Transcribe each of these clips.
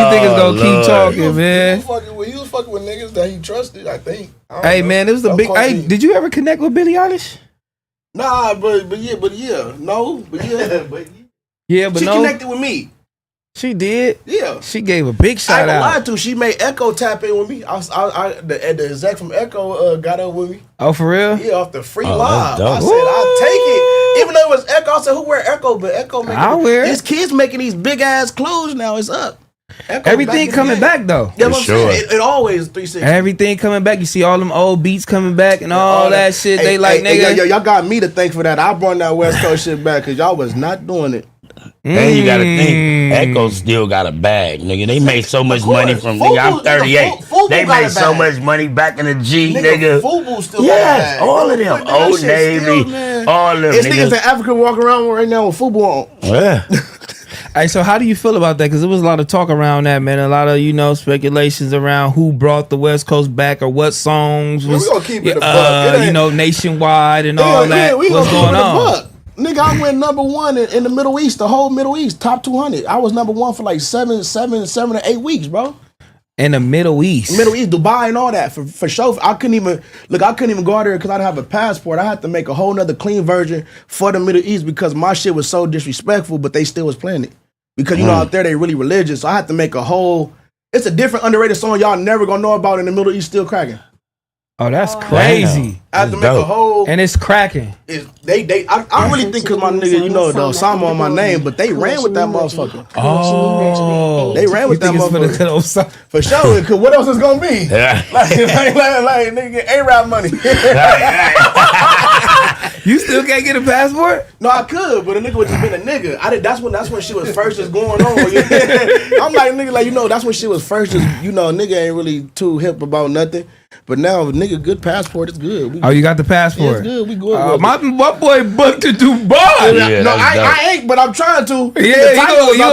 niggas gonna keep talking, man. He was fucking with niggas that he trusted, I think. Hey, man, it was a big. Hey, did you ever connect with Billie Eilish? Nah, but yeah. She connected with me. She did. Yeah, she gave a big shout out. I ain't gonna lie to. She made Echo tap in with me. The exec from Echo got up with me. Oh, for real? Yeah, off the free live. I said I'll take it, even though it was Echo. I said who wear Echo, but Echo making. I wear. These kids making these big ass clothes now. It's up. Echo everything coming back though. Yeah, sure. It always 360. Everything coming back. You see all them old beats coming back and all that shit. They nigga. Y'all got me to thank for that. I brought that West Coast shit back because y'all was not doing it. Then you gotta think, Echo still got a bag, nigga. They made so much money from nigga. I'm 38. They made so much money back in the G, nigga. Fubu still got a bag. All of them. Old Navy, all of them. It's niggas in Africa walking around right now with Fubu on. Yeah. Hey, so how do you feel about that? Because there was a lot of talk around that, man. A lot of, speculations around who brought the West Coast back or what songs was, we gonna keep it a buck. Nationwide and all that. What's going on? Nigga, I went #1 in the Middle East, the whole Middle East, top 200. I was #1 for like 7 to 8 weeks, bro. In the Middle East, Dubai, and all that for sure. I couldn't even go out there because I didn't have a passport. I had to make a whole nother clean version for the Middle East because my shit was so disrespectful, but they still was playing it because out there they really religious. So I had to make a whole. It's a different underrated song y'all never gonna know about in the Middle East still cracking. Oh, that's crazy. I had to make a whole. And it's cracking. I really think because my nigga, the Osama on my name, but they ran with that motherfucker. Oh. They ran with that motherfucker. For sure, because what else is going to be? Yeah. like nigga get A-Rap money. You still can't get a passport? No, I could, but a nigga would just been a nigga. That's when shit was first just going on. I'm like, nigga, that's when shit was first just, nigga ain't really too hip about nothing. But now, nigga, good passport is good. You got the passport? Yeah, it's good. We good. My boy booked to Dubai. Yeah, no, I ain't, but I'm trying to. Yeah,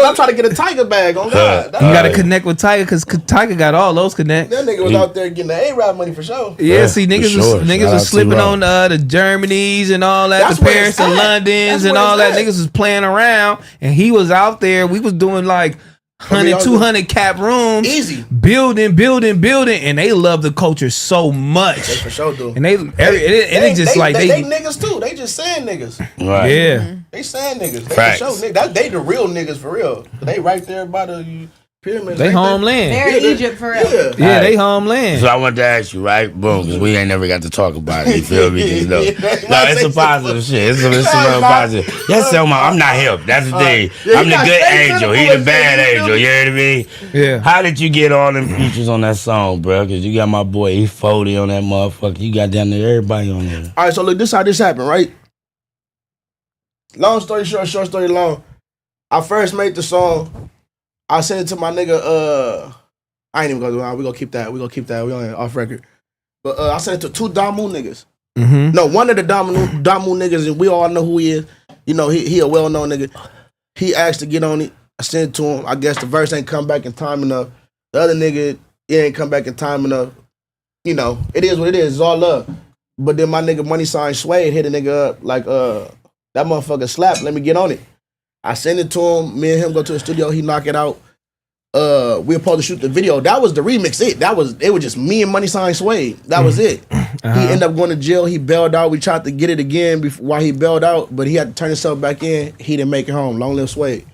I'm trying to get a Tiger bag on God. You got to connect with Tiger because Tiger got all those connects. That nigga was out there getting the A-Rap money for sure. Yeah, see, niggas was slipping on the Germanys and all that, the Paris and Londons and all that. Niggas was playing around, and he was out there. We was doing like 100, 200 cap rooms. Easy. Building. And they love the culture so much. They for sure do. And they niggas too. They just saying niggas. Right. Yeah. They saying niggas. They for sure niggas. They the real niggas for real. They right there by the pyramids. They homeland. They're in Egypt for real. Yeah, they homeland. So I wanted to ask you, right? Boom, because we ain't never got to talk about it. You feel me? It's a positive shit. It's a real positive. Yes, Selma, I'm not hip. That's the thing. I'm the good angel. He the bad angel. You hear me? Yeah. How did you get all them features on that song, bro? Because you got my boy E40 on that motherfucker. You got down there everybody on there. All right, so look, this how this happened, right? Long story short, short story long. I first made the song. I sent it to my nigga, I ain't even gonna do it. We gonna keep that. We only off record. But I sent it to 2 Damu niggas. Mm-hmm. No, one of the Damu niggas, and we all know who he is. He a well-known nigga. He asked to get on it. I sent it to him. I guess the verse ain't come back in time enough. The other nigga, it ain't come back in time enough. It is what it is. It's all love. But then my nigga Money Sign Suede hit a nigga up like, that motherfucker slapped. Let me get on it. I sent it to him. Me and him go to the studio. He knock it out. We were supposed to shoot the video. That was the remix. It was just me and Money Sign Suede. That was it. He ended up going to jail. He bailed out. We tried to get it again while he bailed out, but he had to turn himself back in. He didn't make it home. Long live Suede.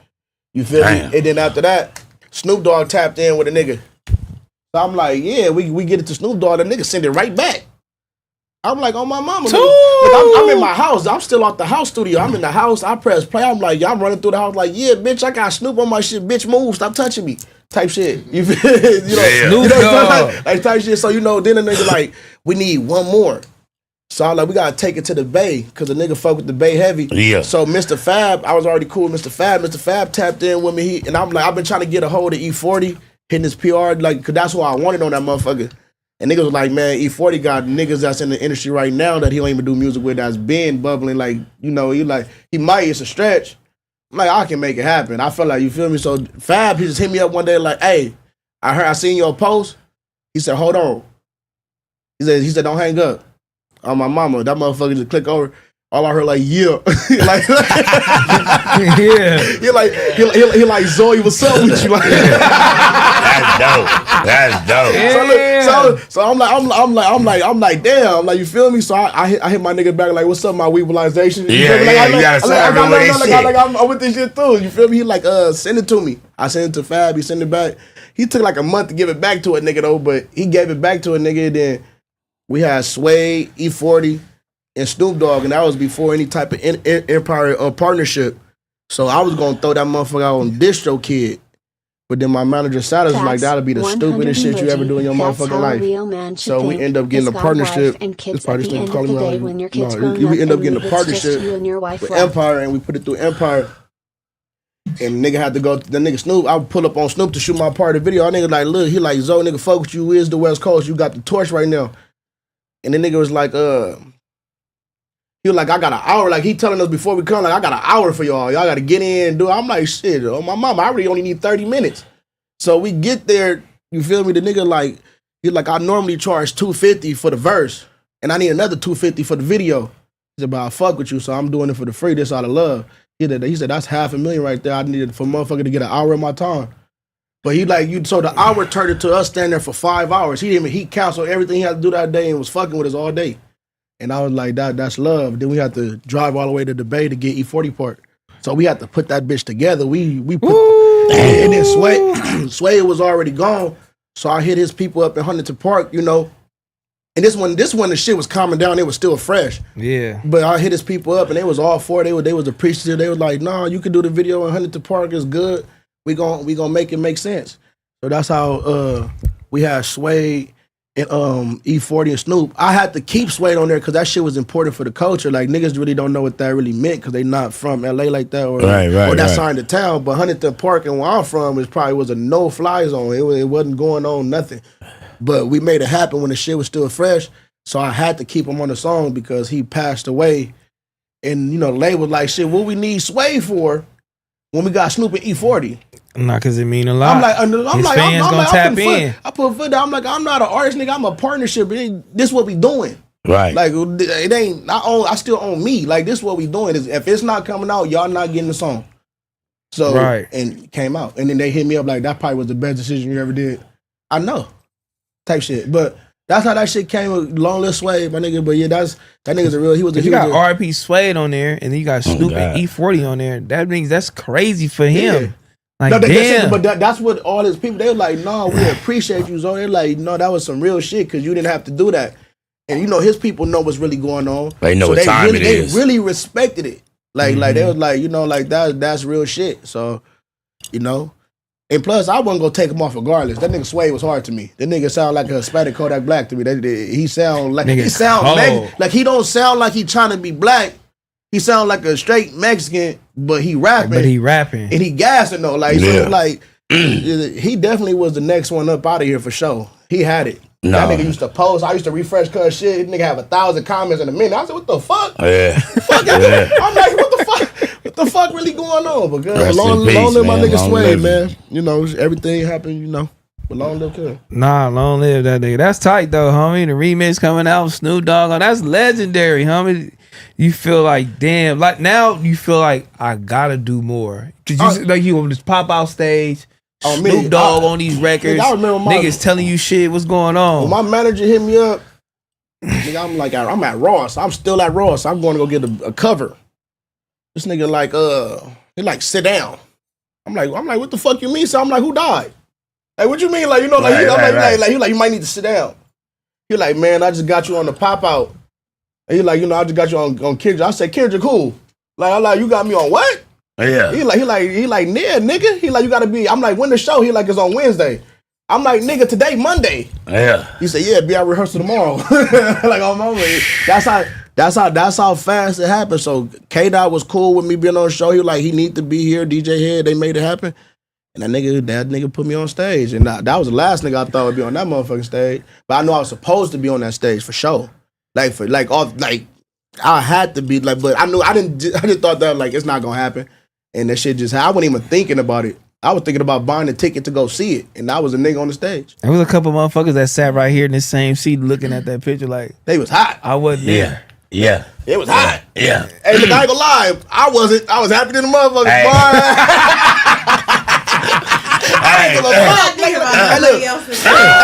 You feel me? And then after that, Snoop Dogg tapped in with a nigga. So I'm like, yeah, we get it to Snoop Dogg. The nigga send it right back. I'm like, oh my mama. I'm in my house. I'm still out the house studio. I'm in the house. I press play. I'm like, I'm running through the house like, yeah, bitch, I got Snoop on my shit. Bitch, move. Stop touching me. Type shit. You feel Snoop Dogg. Like type shit. So, then the nigga like, we need one more. So I'm like, we gotta take it to the Bay, cause the nigga fuck with the Bay heavy. Yeah. So Mr. Fab, I was already cool with Mr. Fab. Mr. Fab tapped in with me. And I'm like, I've been trying to get a hold of E40, hitting his PR, like, cause that's what I wanted on that motherfucker. And niggas was like, man, E40 got niggas that's in the industry right now that he don't even do music with that's been bubbling. Like, he might, it's a stretch. I'm like, I can make it happen. I feel like, you feel me? So Fab, he just hit me up one day like, hey, I seen your post. He said, hold on. He said, don't hang up. On my mama, that motherfucker just click over. All I heard like, yeah. like, yeah. He like Zoe, what's up with you? Like, That's dope. Yeah. So I'm like, damn, like you feel me? So I hit my nigga back like, what's up, my weebilization? You gotta serve him with that shit. Like I'm with this shit too. You feel me? He like, send it to me. I sent it to Fab. He sent it back. He took like a month to give it back to a nigga though, but he gave it back to a nigga. Then we had Sway, E40, and Snoop Dogg, and that was before any type of Empire partnership. So I was gonna throw that motherfucker out on Distro Kid. But then my manager Saddles was like, that'll be the stupidest shit you ever do in your motherfucking life. So we end up getting a partnership. This part, this nigga calling me. We end up getting a partnership with Empire, and we put it through Empire. And nigga had to go, the nigga Snoop, I would pull up on Snoop to shoot my part of the video. Our nigga like, look, he like, Zoe, nigga, fuck with you, is the West Coast. You got the torch right now. And the nigga was like, he was like, I got an hour. Like, he telling us before we come, like, I got an hour for y'all. Y'all got to get in and do it. I'm like, shit, oh, my mama, I really only need 30 minutes. So we get there, you feel me? The nigga like, he's like, I normally charge $250 for the verse, and I need another $250 for the video. He said, but I fuck with you, so I'm doing it for the free. This out of love. He said, that's $500,000 right there. I needed for motherfucker to get an hour of my time. But he like, so the hour turned into us standing there for 5 hours. He canceled everything he had to do that day and was fucking with us all day. And I was like, that's love. Then we had to drive all the way to the Bay to get E40 part. So we had to put that bitch together. We put, and then Sway was already gone. So I hit his people up in Huntington Park, you know. And this one, the shit was calming down. It was still fresh. Yeah. But I hit his people up, and they was all for it. They was appreciative. They was like, nah, you can do the video in Huntington Park. It's good. We gonna make it make sense. So that's how we had Sway and E40 and Snoop. I had to keep Sway on there because that shit was important for the culture. Like, niggas really don't know what that really meant because they not from LA like that or that side of town. But Huntington Park and where I'm from probably was a no-fly zone. It wasn't going on nothing. But we made it happen when the shit was still fresh. So I had to keep him on the song because he passed away. And, you know, the label was like, shit, what we need Sway for when we got Snoop and E40? Not because it mean a lot. I'm like, fans gonna tap in. I put a foot down. I'm like, I'm not an artist, nigga. I'm a partnership. This is what we doing. Right. Like, it ain't, I still own me. Like, this is what we doing. If it's not coming out, y'all not getting the song. So, and it came out. And then they hit me up like, that probably was the best decision you ever did. I know. Type shit. But that's how that shit came with Long Live Sway, my nigga. But yeah, that nigga's a real, you got RP Sway on there, and then you got Snoop and E40 on there. That means that's crazy for him. Yeah. Like, no, damn. But that's what all his people, they were like, no, we appreciate you, Zoe. They're like, no, that was some real shit because you didn't have to do that. And you know, his people know what's really going on. They know what time it is. They really respected it. Like, like they was like, you know, like that's real shit. So, you know. And plus, I wasn't gonna take him off regardless. That nigga Sway was hard to me. That nigga sound like a Hispanic Kodak Black to me. He sound like like he don't sound like he trying to be black. He sound like a straight Mexican, but he rapping. And he gassing though. Like, so like he definitely was the next one up out of here for sure. He had it. No. That nigga used to post. I used to refresh cuz shit. Nigga have 1,000 comments in a minute. I said, what the fuck? Yeah. I'm like, what the fuck? What the fuck really going on? But good. Long live my nigga Sway, man. You know, everything happened, you know. But long live kid. Nah, long live that nigga. That's tight though, homie. The remix coming out, Snoop Dogg. Oh, that's legendary, homie. You feel like, damn, like now you feel like I gotta do more. Like you on this pop out stage. Snoop Dogg on these records. Niggas telling you shit. What's going on? When my manager hit me up, nigga, I'm at Ross. I'm still at Ross. I'm going to go get a cover. This nigga like, he like, sit down. I'm like, what the fuck you mean? So I'm like, who died? Like, what you mean? Like, you know, like, you might need to sit down. He like, man, I just got you on the pop out. And he like, you know, I just got you on Kendrick. I said, Kendrick, cool. Like, you got me on what? Yeah. He like, yeah, nigga. He like, you gotta be. I'm like, when the show? He like, it's on Wednesday. I'm like, nigga, today Monday. Yeah. He said, yeah, be at rehearsal tomorrow. Like, on my way. That's how fast it happened. So K-Dot was cool with me being on the show. He was like, he need to be here. DJ Head, they made it happen. And that nigga put me on stage. And that was the last nigga I thought would be on that motherfucking stage. But I know I was supposed to be on that stage for sure. I had to be like, but I just thought that like it's not gonna happen. And that shit just happened. I wasn't even thinking about it. I was thinking about buying a ticket to go see it. And I was a nigga on the stage. There was a couple motherfuckers that sat right here in this same seat looking at that picture like they was hot. I wasn't there. Yeah. It was hot. Yeah. Hey, look, I ain't gonna lie. I wasn't. I was happy to the motherfuckers. look. else is Hey,